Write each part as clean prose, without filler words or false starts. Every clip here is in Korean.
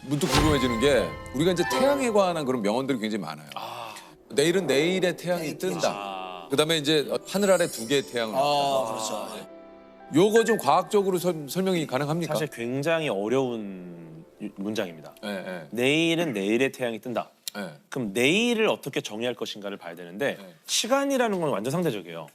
문득 궁금해지는 게 우리가 이제 태양에 관한 그런 명언들이 굉장히 많아요. 내일은 내일의 태양이 뜬다. 그다음에 이제 하늘 아래 두 개의 태양을 봤다. 그렇죠. 요거 좀 과학적으로 설명이 가능합니까? 사실 굉장히 어려운 문장입니다. 예. 내일은 내일의 태양이 뜬다. 예. 그럼 내일을 어떻게 정의할 것인가를 봐야 되는데 네. 시간이라는 건 완전 상대적이에요.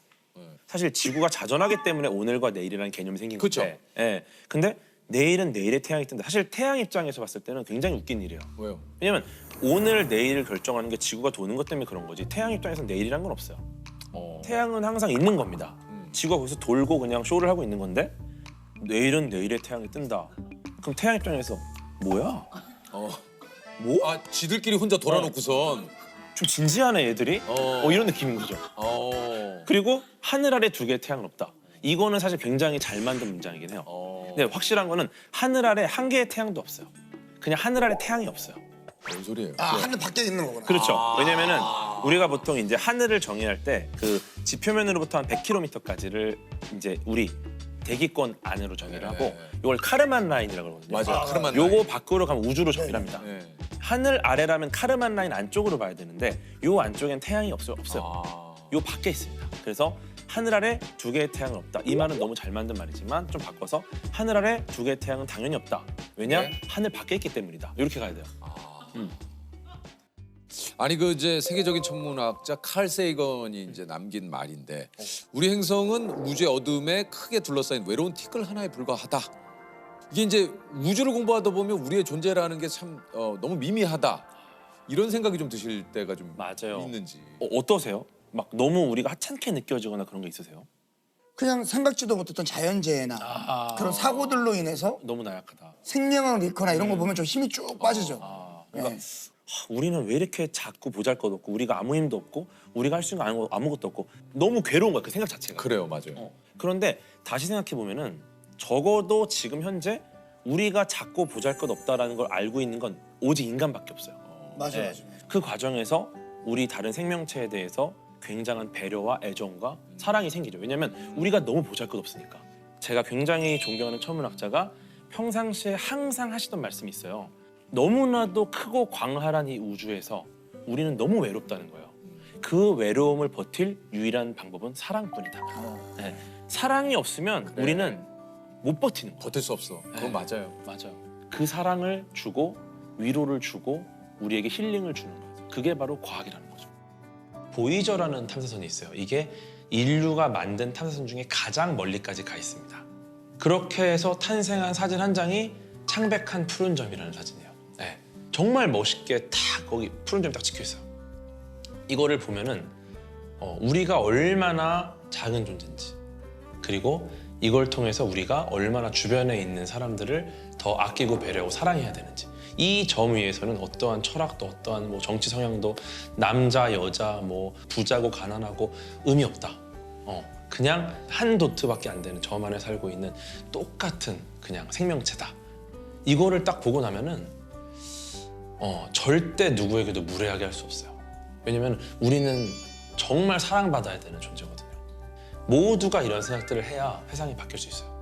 사실 지구가 자전하기 때문에 오늘과 내일이라는 개념이 생긴 그쵸. 건데. 예. 근데 내일은 내일의 태양이 뜬다. 사실 태양 입장에서 봤을 때는 굉장히 웃긴 일이에요. 왜요? 왜냐면 오늘 내일을 결정하는 게 지구가 도는 것 때문에 그런 거지. 태양 입장에서는 내일이란 건 없어요. 태양은 항상 있는 겁니다. 지구가 거기서 돌고 그냥 쇼를 하고 있는 건데 내일은 내일의 태양이 뜬다. 그럼 태양 입장에서 뭐야? 뭐? 아, 지들끼리 혼자 돌아놓고선. 좀 진지하네 얘들이? 이런 느낌인 거죠. 그리고 하늘 아래 두 개의 태양은 없다. 이거는 사실 굉장히 잘 만든 문장이긴 해요. 근데 확실한 거는 하늘 아래 한 개의 태양도 없어요. 그냥 하늘 아래 태양이 없어요. 뭔 소리예요? 하늘 밖에 있는 거구나. 그렇죠. 왜냐면은 우리가 보통 이제 하늘을 정의할 때 그 지표면으로부터 한 100km까지를 이제 우리 대기권 안으로 정의를 하고 이걸 카르만 라인이라고 그러거든요. 맞아요. 카르만 라인. 요거 밖으로 가면 우주로 정의를 합니다. 네. 하늘 아래라면 카르만 라인 안쪽으로 봐야 되는데 요 안쪽엔 태양이 없어요. 요 밖에 있습니다. 그래서 하늘 아래 두 개의 태양은 없다. 이 말은 너무 잘 만든 말이지만 좀 바꿔서 하늘 아래 두 개의 태양은 당연히 없다. 왜냐? 네. 하늘 밖에 있기 때문이다. 이렇게 가야 돼요. 아니 그 이제 세계적인 천문학자 칼 세이건이 이제 남긴 말인데 우리 행성은 우주의 어둠에 크게 둘러싸인 외로운 티끌 하나에 불과하다. 이게 이제 우주를 공부하다 보면 우리의 존재라는 게 참 너무 미미하다. 이런 생각이 좀 드실 때가 좀 맞아요. 있는지. 어떠세요? 막 너무 우리가 하찮게 느껴지거나 그런 게 있으세요? 그냥 생각지도 못했던 자연재해나 그런 사고들로 인해서 너무 나약하다. 생명을 잃거나 이런 거 보면 좀 힘이 쭉 빠지죠. 그러니까 네. 우리는 왜 이렇게 작고 보잘것없고 우리가 아무 힘도 없고 우리가 할 수 있는 거 아무것도 없고 너무 괴로운 거야 그 생각 자체가. 그래요, 맞아요. 그런데 다시 생각해 보면은 적어도 지금 현재 우리가 작고 보잘것없다라는 걸 알고 있는 건 오직 인간밖에 없어요. 맞아, 네. 맞아. 그 과정에서 우리 다른 생명체에 대해서 굉장한 배려와 애정과 사랑이 생기죠. 왜냐하면 우리가 너무 보잘것없으니까. 제가 굉장히 존경하는 천문학자가 평상시에 항상 하시던 말씀이 있어요. 너무나도 크고 광활한 이 우주에서 우리는 너무 외롭다는 거예요. 그 외로움을 버틸 유일한 방법은 사랑뿐이다. 네. 사랑이 없으면 우리는 못 버티는 거예요. 버틸 수 없어. 그건 맞아요. 맞아요. 그 사랑을 주고 위로를 주고 우리에게 힐링을 주는 거죠. 그게 바로 과학이라는 거죠. 보이저라는 탐사선이 있어요. 이게 인류가 만든 탐사선 중에 가장 멀리까지 가 있습니다. 그렇게 해서 탄생한 사진 한 장이 창백한 푸른 점이라는 사진이에요. 네. 정말 멋있게 딱 거기 푸른 점이 딱 찍혀 있어요. 이거를 보면은 우리가 얼마나 작은 존재인지 그리고 이걸 통해서 우리가 얼마나 주변에 있는 사람들을 더 아끼고 배려하고 사랑해야 되는지 이 점 위에서는 어떠한 철학도 어떠한 뭐 정치 성향도 남자 여자 뭐 부자고 가난하고 의미 없다. 그냥 한 도트밖에 안 되는 점 안에 살고 있는 똑같은 그냥 생명체다. 이거를 딱 보고 나면은 절대 누구에게도 무례하게 할 수 없어요. 왜냐면 우리는 정말 사랑받아야 되는 존재거든요. 모두가 이런 생각들을 해야 세상이 바뀔 수 있어요.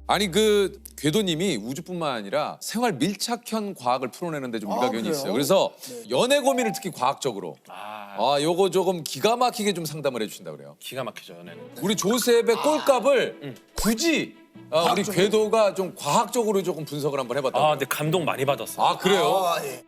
아니 그 궤도님이 우주뿐만 아니라 생활 밀착형 과학을 풀어내는데 좀 일가견이 그래요? 있어요. 그래서 연애 고민을 특히 과학적으로 요거 조금 기가 막히게 좀 상담을 해주신다 그래요. 기가 막히죠, 연애는. 우리 조셉의 꼴값을 굳이 우리 궤도가 좀 과학적으로 조금 분석을 한번 해봤다. 근데 감동 많이 받았어. 아 그래요? 예.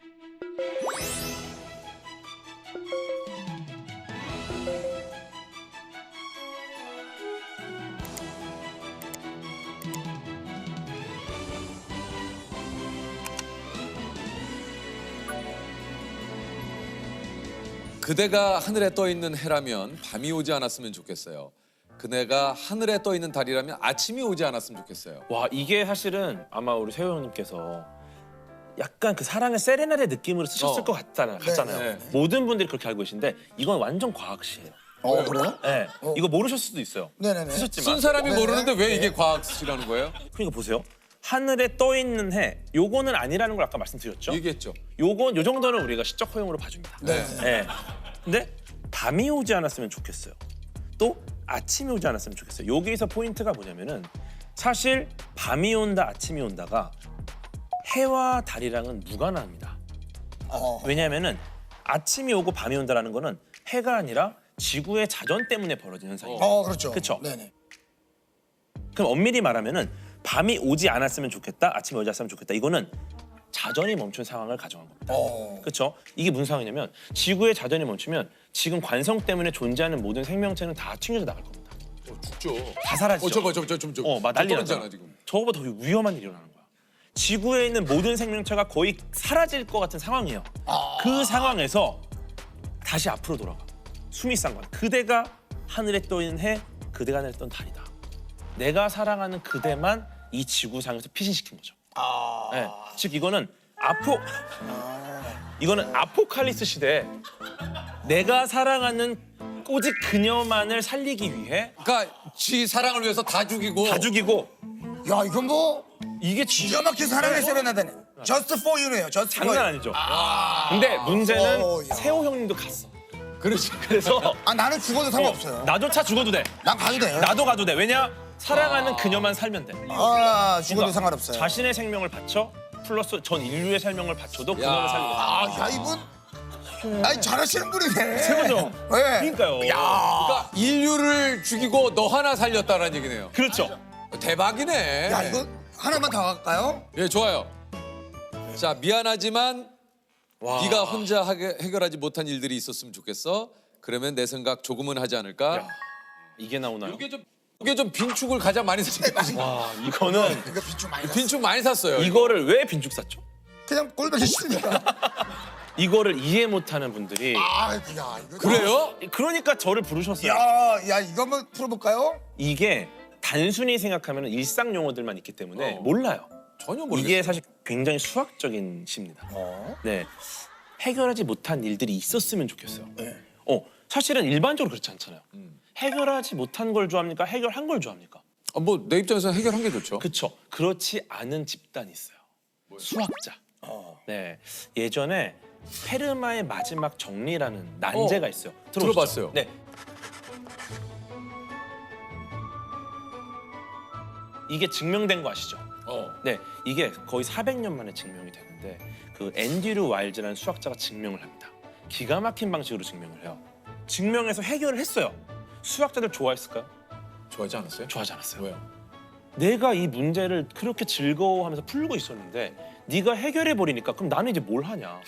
그대가 하늘에 떠 있는 해라면 밤이 오지 않았으면 좋겠어요. 그대가 하늘에 떠 있는 달이라면 아침이 오지 않았으면 좋겠어요. 와, 이게 사실은 아마 우리 세호 형님께서 약간 그 사랑의 세레나데 느낌으로 쓰셨을 것 같잖아요. 네. 모든 분들이 그렇게 알고 계신데 이건 완전 과학시예요. 그래요? 네. 이거 모르실 수도 있어요. 네네네. 쓰셨지만. 쓴 사람이 네네. 모르는데 왜 이게 과학이라는 거예요? 그러니까 보세요. 하늘에 떠 있는 해, 요거는 아니라는 걸 아까 말씀드렸죠. 얘기했죠. 요 정도는 우리가 시적 허용으로 봐줍니다. 네. 근데 밤이 오지 않았으면 좋겠어요. 또 아침이 오지 않았으면 좋겠어요. 여기서 포인트가 뭐냐면은 사실 밤이 온다 아침이 온다가 해와 달이랑은 무관합니다. 왜냐하면은 아침이 오고 밤이 온다라는 거는 해가 아니라 지구의 자전 때문에 벌어지는 현상이에요. 그렇죠. 그쵸? 네네. 그럼 엄밀히 말하면은 밤이 오지 않았으면 좋겠다, 아침이 오지 않았으면 좋겠다. 이거는 자전이 멈춘 상황을 가정한 겁니다. 그렇죠? 이게 무슨 상황이냐면 지구의 자전이 멈추면 지금 관성 때문에 존재하는 모든 생명체는 다 튕겨져 나갈 겁니다. 죽죠. 다 사라지죠. 막 난리 떨어지잖아 나잖아. 지금. 저거보다 더 위험한 일이 일어나는 거야. 지구에 있는 모든 생명체가 거의 사라질 것 같은 상황이에요. 그 상황에서 다시 앞으로 돌아가. 수미상관. 그대가 하늘에 떠 있는 해, 그대가 하늘에 떠 있는 달이다. 내가 사랑하는 그대만 이 지구상에서 피신시킨 거죠. 네. 즉 이거는 아포칼립스 시대에 내가 사랑하는 오직 그녀만을 살리기 위해 그러니까 지 사랑을 위해서 다 죽이고. 야 이건 뭐 이게 기가 막힌 사랑의 세레나데네. Just for you네요. Just for 장난 you. 아니죠. 근데 문제는 야. 세호 형님도 갔어. 그렇지. 그래서 나는 죽어도 상관없어요. 나조차 죽어도 돼. 난 가도 돼요. 나도 가도 돼. 왜냐? 사랑하는 그녀만 살면 돼. 죽어도 그러니까 상관없어요. 자신의 생명을 바쳐 플러스 전 인류의 생명을 바쳐도 그녀를 살리고. 야 이분 아니 잘하시는 분이네. 최고죠. 네. 그러니까요. 그러니까 인류를 죽이고 너 하나 살렸다라는 얘기네요. 그렇죠. 대박이네. 야 이거 하나만 더 할까요? 예, 좋아요. 자, 미안하지만 네가 혼자 해결하지 못한 일들이 있었으면 좋겠어. 그러면 내 생각 조금은 하지 않을까? 이게 나오나요? 이게 좀 빈축을 가장 많이 샀어요. 와, 이거는 이거 비추 많이 샀어. 빈축 많이 샀어요. 이거를 왜 빈축 샀죠? 그냥 꼴보기 싫으니까. 이거를 이해 못하는 분들이 야 이거. 그래요? 그러니까 저를 부르셨어요. 야 이거 한번 풀어볼까요? 이게 단순히 생각하면 일상 용어들만 있기 때문에 몰라요. 전혀 모르겠어요. 이게 사실 굉장히 수학적인 시입니다. 네, 해결하지 못한 일들이 있었으면 좋겠어요. 네. 사실은 일반적으로 그렇지 않잖아요. 해결하지 못한 걸 좋아합니까? 해결한 걸 좋아합니까? 뭐 내 입장에서는 해결한 게 좋죠. 그렇죠. 그렇지 않은 집단이 있어요. 수학자. 네, 예전에 페르마의 마지막 정리라는 난제가 있어요. 들어봤어요. 네. 이게 증명된 거 아시죠? 네, 이게 거의 400년 만에 증명이 되는데 그 앤드류 와일즈라는 수학자가 증명을 합니다. 기가 막힌 방식으로 증명을 해요. 증명해서 해결을 했어요. 수학자들 좋아했을까요? 좋아하지 않았어요? 좋아하지 않았어요. 왜요? 내가 이 문제를 그렇게 즐거워하면서 풀고 있었는데 네가 해결해 버리니까 그럼 나는 이제 뭘 하냐?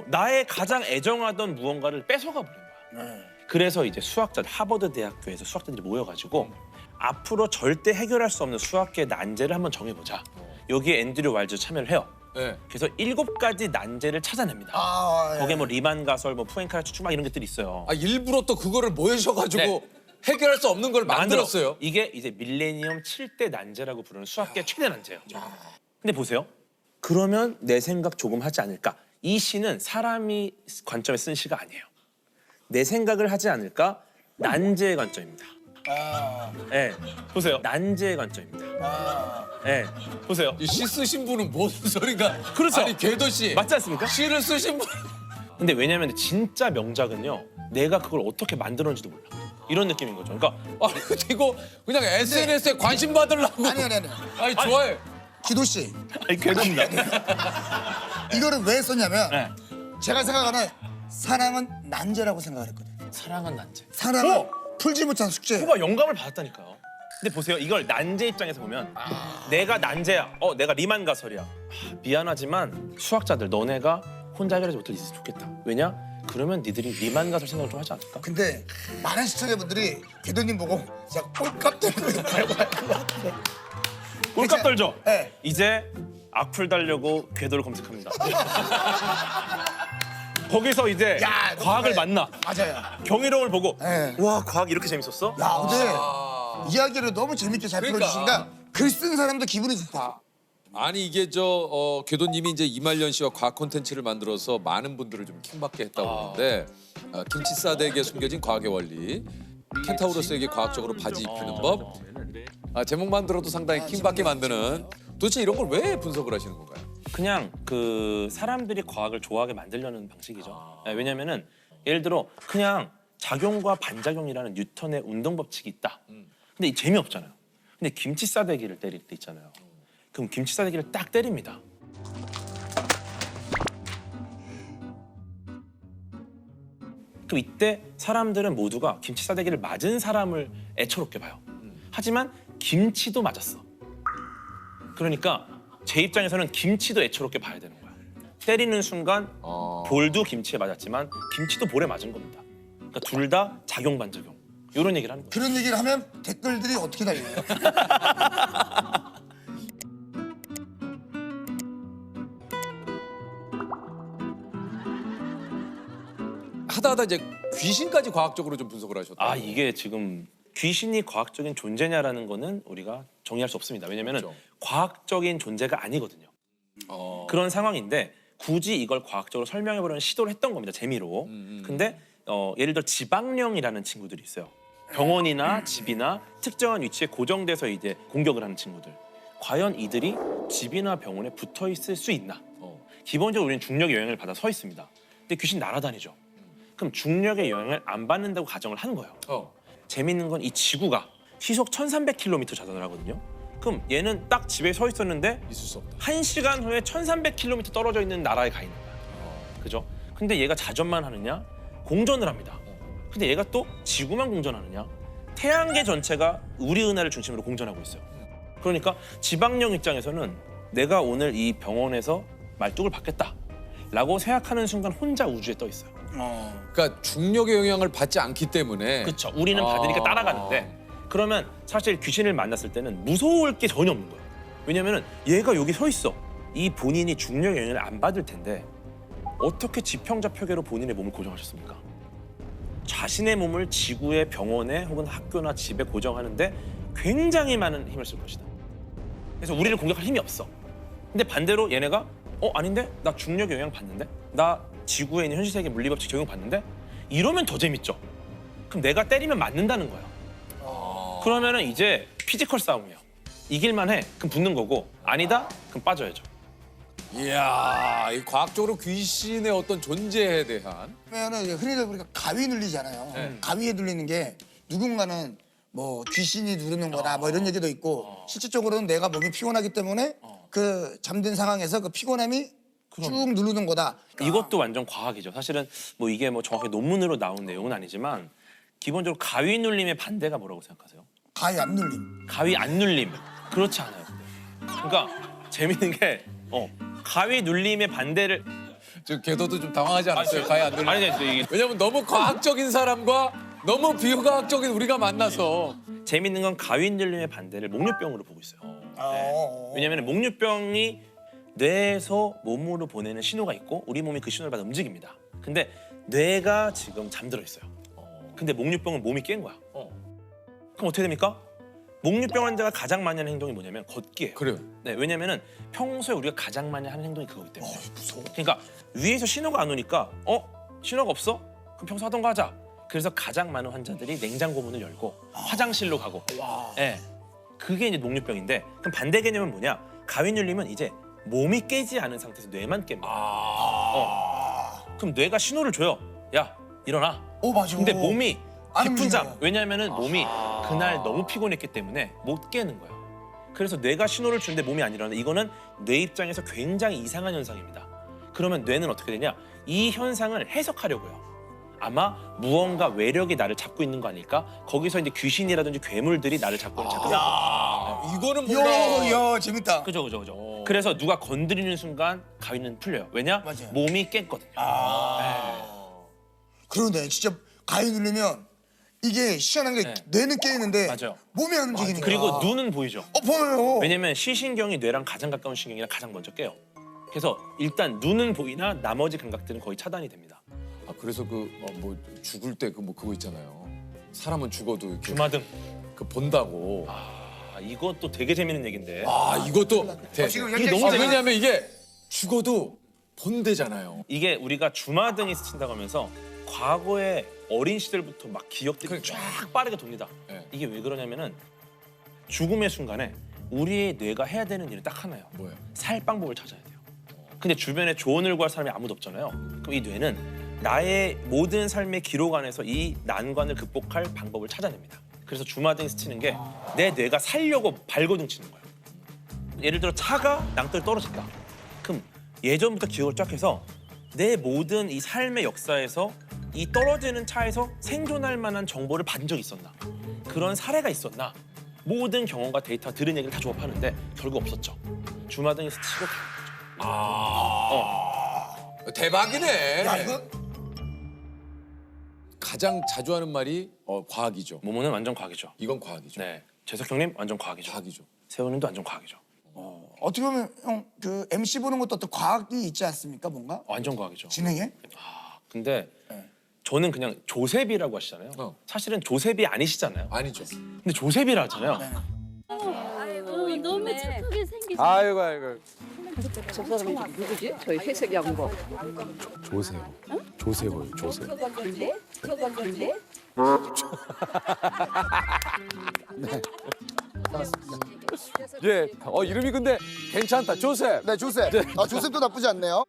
나의 가장 애정하던 무언가를 뺏어가 버린 거야. 그래서 이제 수학자들 하버드 대학교에서 수학자들이 모여가지고 앞으로 절대 해결할 수 없는 수학계 난제를 한번 정해보자. 여기에 앤드류 와일즈 참여를 해요. 네. 그래서 7가지 난제를 찾아냅니다. 거기에 뭐 리만 가설, 뭐 푸엔카레 추측 막 이런 것들이 있어요. 일부러 또 그거를 모여셔가지고 네. 해결할 수 없는 걸 만들었어요. 이게 이제 밀레니엄 7대 난제라고 부르는 수학계 최대 난제예요. 근데 보세요. 그러면 내 생각 조금 하지 않을까? 이 시는 사람이 관점에 쓴 시가 아니에요. 내 생각을 하지 않을까? 난제의 관점입니다. 네, 보세요. 난제의 관점입니다. 네, 보세요. 이 시 쓰신 분은 무슨 소리가? 그렇죠. 아니 궤도 씨. 맞지 않습니까? 시를 쓰신 분. 근데 왜냐면 진짜 명작은요. 내가 그걸 어떻게 만들었는지도 몰라. 이런 느낌인 거죠. 그러니까 이거 그냥 SNS에 관심 받으려고. 아니. 아니 좋아해. 기도 씨 괴롭니다. 이거를 왜 썼냐면 네. 제가 생각하는 사랑은 난제라고 생각을 했거든. 사랑은 난제. 사랑은 풀지 못한 숙제. 후가 영감을 받았다니까요. 근데 보세요. 이걸 난제 입장에서 보면 내가 난제야. 내가 리만 가설이야. 미안하지만 수학자들 너네가 혼자 해결하지 못할 일이 있으면 좋겠다. 왜냐? 그러면 니들이 리만 가설 생각을 좀 하지 않을까? 근데 많은 시청자분들이 궤도님 보고 진짜 꼴값 때문에 말고 할것 같아. 꼴값 떨죠? 네. 이제 악플 달려고 궤도를 검색합니다. 거기서 이제 야, 과학을 그래. 만나. 맞아요. 경이로울 보고 네. 와 과학 이렇게 재밌었어? 야 근데 이야기를 너무 재밌게 잘 그러니까. 풀어주신다. 글 쓴 사람도 기분이 좋다. 아니 이게 궤도님이 이제 이말년 씨와 과학 콘텐츠를 만들어서 많은 분들을 좀 킹받게 했다고 하는데 김치 싸대기에 숨겨진 과학의 원리, 켄타우로스에게 과학적으로 바지 입히는 법. 제목만 들어도 상당히 킹받게 만드는. 도대체 이런 걸 왜 분석을 하시는 건가요? 그냥 그 사람들이 과학을 좋아하게 만들려는 방식이죠. 네, 왜냐면은 예를 들어 그냥 작용과 반작용이라는 뉴턴의 운동 법칙이 있다. 근데 이 재미없잖아요. 근데 김치 싸대기를 때릴 때 있잖아요. 그럼 김치 싸대기를 딱 때립니다. 그럼 이때 사람들은 모두가 김치 싸대기를 맞은 사람을 애처롭게 봐요. 하지만 김치도 맞았어. 그러니까 제 입장에서는 김치도 애처롭게 봐야 되는 거야. 때리는 순간 볼도 김치에 맞았지만 김치도 볼에 맞은 겁니다. 그러니까 둘 다 작용 반작용. 이런 얘기를 하는 거예요. 그런 얘기를 하면 댓글들이 어떻게 달려요? 하다 이제 귀신까지 과학적으로 좀 분석을 하셨다. 아, 이게 지금 귀신이 과학적인 존재냐라는 거는 우리가 정의할 수 없습니다. 왜냐면은 그렇죠. 과학적인 존재가 아니거든요. 그런 상황인데 굳이 이걸 과학적으로 설명해보려는 시도를 했던 겁니다. 재미로. 근데 예를 들어 지방령이라는 친구들이 있어요. 병원이나 집이나 특정한 위치에 고정돼서 이제 공격을 하는 친구들. 과연 이들이 집이나 병원에 붙어 있을 수 있나? 기본적으로 우리는 중력의 영향을 받아 서 있습니다. 근데 귀신 날아다니죠. 그럼 중력의 영향을 안 받는다고 가정을 하는 거예요. 재밌는 건 이 지구가 시속 1300km 자전을 하거든요. 그럼 얘는 딱 집에 서 있었는데 있을 수 없다. 1시간 후에 1300km 떨어져 있는 나라에 가 있는 거야. 그죠? 근데 얘가 자전만 하느냐? 공전을 합니다. 근데 얘가 또 지구만 공전하느냐? 태양계 전체가 우리 은하를 중심으로 공전하고 있어요. 그러니까 지방령 입장에서는 내가 오늘 이 병원에서 말뚝을 받겠다라고 생각하는 순간 혼자 우주에 떠 있어요. 그러니까 중력의 영향을 받지 않기 때문에. 그렇죠. 우리는 받으니까 따라가는데 그러면 사실 귀신을 만났을 때는 무서울 게 전혀 없는 거예요. 왜냐면은 얘가 여기 서 있어. 이 본인이 중력의 영향을 안 받을 텐데 어떻게 지평자 표계로 본인의 몸을 고정하셨습니까? 자신의 몸을 지구의 병원에 혹은 학교나 집에 고정하는데 굉장히 많은 힘을 쓸 것이다. 그래서 우리를 공격할 힘이 없어. 근데 반대로 얘네가 아닌데? 나 중력의 영향 받는데? 나 지구에 있는 현실세계 물리법칙 적용 받는데? 이러면 더 재밌죠. 그럼 내가 때리면 맞는다는 거야. 그러면은 이제 피지컬 싸움이에요. 이길만 해. 그럼 붙는 거고 아니다? 그럼 빠져야죠. 이야, 이 과학적으로 귀신의 어떤 존재에 대한. 그러면은 흔히들 우리가 가위 눌리잖아요. 네. 가위에 눌리는 게 누군가는 뭐 귀신이 누르는 거다 뭐 이런 얘기도 있고 실질적으로는 내가 몸이 피곤하기 때문에 그 잠든 상황에서 그 피곤함이 쭉 누르는 거다. 이것도 완전 과학이죠. 사실은 뭐 이게 뭐 정확히 논문으로 나온 내용은 아니지만 기본적으로 가위 눌림의 반대가 뭐라고 생각하세요? 가위 안 눌림. 가위 안 눌림. 그렇지 않아요. 그러니까 재밌는 게 가위 눌림의 반대를 저 궤도도 좀 당황하지 않았어요? 가위 안 들려. 아니 이게 왜냐면 너무 과학적인 사람과 너무 비과학적인 우리가 만나서. 재밌는 건 가위 눌림의 반대를 목류병으로 보고 있어요. 왜냐하면 목류병이 뇌에서 몸으로 보내는 신호가 있고 우리 몸이 그 신호를 받아 움직입니다. 근데 뇌가 지금 잠들어 있어요. 근데 목류병은 몸이 깬 거야. 그럼 어떻게 됩니까? 목류병 환자가 가장 많이 하는 행동이 뭐냐면 걷기예요. 그래요. 네, 왜냐면은 평소에 우리가 가장 많이 하는 행동이 그거기 때문에. 무서워. 그러니까 위에서 신호가 안 오니까 신호가 없어? 그럼 평소 하던 거 하자. 그래서 가장 많은 환자들이 냉장고 문을 열고 화장실로 가고. 네, 그게 이제 목류병인데 그럼 반대 개념은 뭐냐? 가위 눌림은 이제 몸이 깨지 않은 상태에서 뇌만 깹니다. 그럼 뇌가 신호를 줘요. 야, 일어나. 맞아. 근데 몸이 안 깊은 잠. 움직여요. 왜냐면은 몸이 그날 너무 피곤했기 때문에 못 깨는 거예요. 그래서 뇌가 신호를 주는데 몸이 안 일어나는데 이거는 뇌 입장에서 굉장히 이상한 현상입니다. 그러면 뇌는 어떻게 되냐? 이 현상을 해석하려고요. 아마 무언가 외력이 나를 잡고 있는 거 아닐까? 거기서 이제 귀신이라든지 괴물들이 나를 잡고 있는 거예요. 이거는 몰라. 야 재밌다. 그죠. 그래서 누가 건드리는 순간 가위는 풀려요. 왜냐? 맞아요. 몸이 깼거든요. 그러네. 진짜 가위 누르면 이게 희한한 게 뇌는 깨 있는데 맞아요. 몸이 안 움직이니까. 그리고 눈은 보이죠. 보여요. 왜냐면 시신경이 뇌랑 가장 가까운 신경이라 가장 먼저 깨요. 그래서 일단 눈은 보이나 나머지 감각들은 거의 차단이 됩니다. 그래서 뭐 죽을 때 그거 있잖아요. 사람은 죽어도 이렇게 주마등. 그 본다고. 이것도 되게 재밌는 얘기인데. 이것도 지금 이게 너무 재밌- 왜냐면 이게 죽어도 본대잖아요. 이게 우리가 주마등이 스친다고 하면서 과거의 어린 시절부터 막 기억들이 쫙 빠르게 돕니다. 네. 이게 왜 그러냐면은 죽음의 순간에 우리의 뇌가 해야 되는 일은 딱 하나예요. 뭐예요? 살 방법을 찾아야 돼요. 근데 주변에 조언을 구할 사람이 아무도 없잖아요. 그럼 이 뇌는 나의 모든 삶의 기록 안에서 이 난관을 극복할 방법을 찾아냅니다. 그래서 주마등에서 치는 게 내 뇌가 살려고 발버둥 치는 거예요. 예를 들어 차가 낭떠러 떨어진다. 그럼 예전부터 기억을 쫙 해서 내 모든 이 삶의 역사에서 이 떨어지는 차에서 생존할 만한 정보를 받은 적이 있었나? 그런 사례가 있었나? 모든 경험과 데이터 들은 얘기를 다 조합하는데 결국 없었죠. 주마등에서 치고 대박이네. 야 이거 가장 자주 하는 말이 과학이죠. 모모는 완전 과학이죠. 이건 과학이죠. 네, 재석 형님 완전 과학이죠. 과학이죠. 세호님도 완전 과학이죠. 어떻게 보면 형 그 MC 보는 것도 어떤 과학이 있지 않습니까 뭔가 완전 과학이죠. 진행에? 근데 네. 저는 그냥 조셉이라고 하시잖아요. 사실은 조셉이 아니시잖아요. 아니죠. 근데 조셉이라 하잖아요. 너무 착하게 생기셨 아이고 아이고. 저 사람이 누구지? 저희 회색 양복. 조세요. 조세호요. 조세. 예. 이름이 근데 괜찮다. 조셉. 네 조셉. 조셉도 나쁘지 않네요.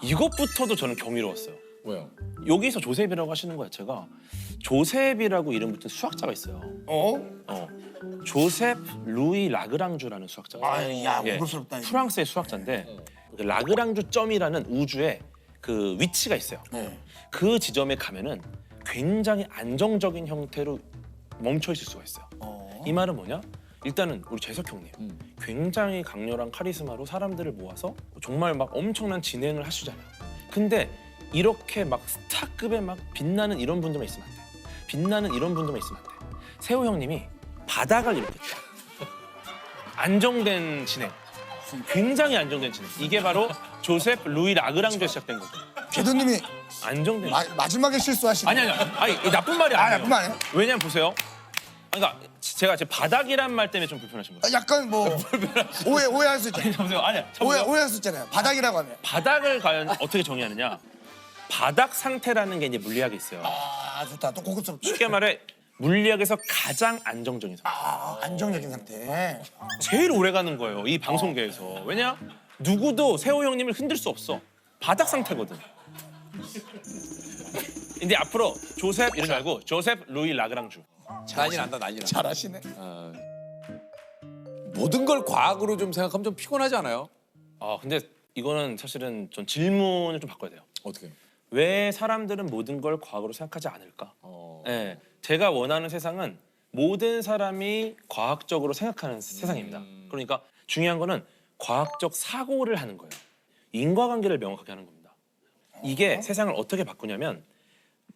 이것부터도 저는 경이로웠어요. 왜요? 여기서 조셉이라고 하시는 거 자체가 조셉이라고 이름 붙은 수학자가 있어요. 조셉 루이 라그랑주라는 수학자가 있어요. 아야 예, 무섭다. 프랑스의 수학자인데 그 라그랑주 점이라는 우주에 그 위치가 있어요. 그 지점에 가면은 굉장히 안정적인 형태로 멈춰 있을 수가 있어요. 이 말은 뭐냐? 일단은 우리 재석 형님 굉장히 강렬한 카리스마로 사람들을 모아서 정말 막 엄청난 진행을 하시잖아요. 근데 이렇게 막 스타급의 막 빛나는 이런 분들만 있으면 안 돼. 빛나는 이런 분들만 있으면 안 돼. 세호 형님이 바닥을 이렇게 쫙 안정된 진행, 굉장히 안정된 진행. 이게 바로 조셉 루이 라그랑주에 시작된 거죠. 제도님이 안정된. 마지막에 실수하시네. 아니 이 나쁜 말이 아니에요. 나쁜 말 아니에요? 왜냐면 보세요. 그러니까 제가 제 바닥이란 말 때문에 좀 불편하신 거예요. 약간 뭐 오해할 수 있잖아요. 보세요. 아니야. 오해할 수 있잖아요. 바닥이라고 하면. 바닥을 과연 어떻게 정의하느냐? 바닥 상태라는 게 이제 물리학에 있어요. 아 좋다. 또 고급스럽다. 쉽게 말해 물리학에서 가장 안정적인 상태. 안정적인 상태. 제일 오래 가는 거예요. 이 방송계에서. 왜냐? 누구도 세호 형님을 흔들 수 없어. 바닥 상태거든. 근데 앞으로 조셉 이러지 말고 조셉 루이 라그랑주. 난리 난다. 난리 난다. 잘하시네. 모든 걸 과학으로 좀 생각하면 좀 피곤하지 않아요? 근데 이거는 사실은 전 질문을 좀 바꿔야 돼요. 어떻게? 왜 사람들은 모든 걸 과학으로 생각하지 않을까? 네, 제가 원하는 세상은 모든 사람이 과학적으로 생각하는 세상입니다. 그러니까 중요한 거는 과학적 사고를 하는 거예요. 인과관계를 명확하게 하는 겁니다. 이게 세상을 어떻게 바꾸냐면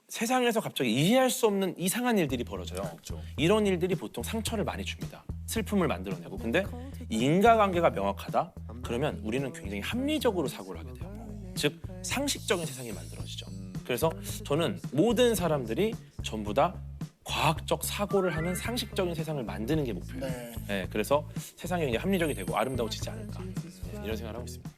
세상에서 갑자기 이해할 수 없는 이상한 일들이 벌어져요. 이런 일들이 보통 상처를 많이 줍니다. 슬픔을 만들어내고. 근데 인과관계가 명확하다? 그러면 우리는 굉장히 합리적으로 사고를 하게 돼요. 즉 상식적인 세상이 만들어지죠. 그래서 저는 모든 사람들이 전부 다 과학적 사고를 하는 상식적인 세상을 만드는 게 목표예요. 네, 그래서 세상이 굉장히 합리적이 되고 아름다워지지 않을까 이런 생각을 하고 있습니다.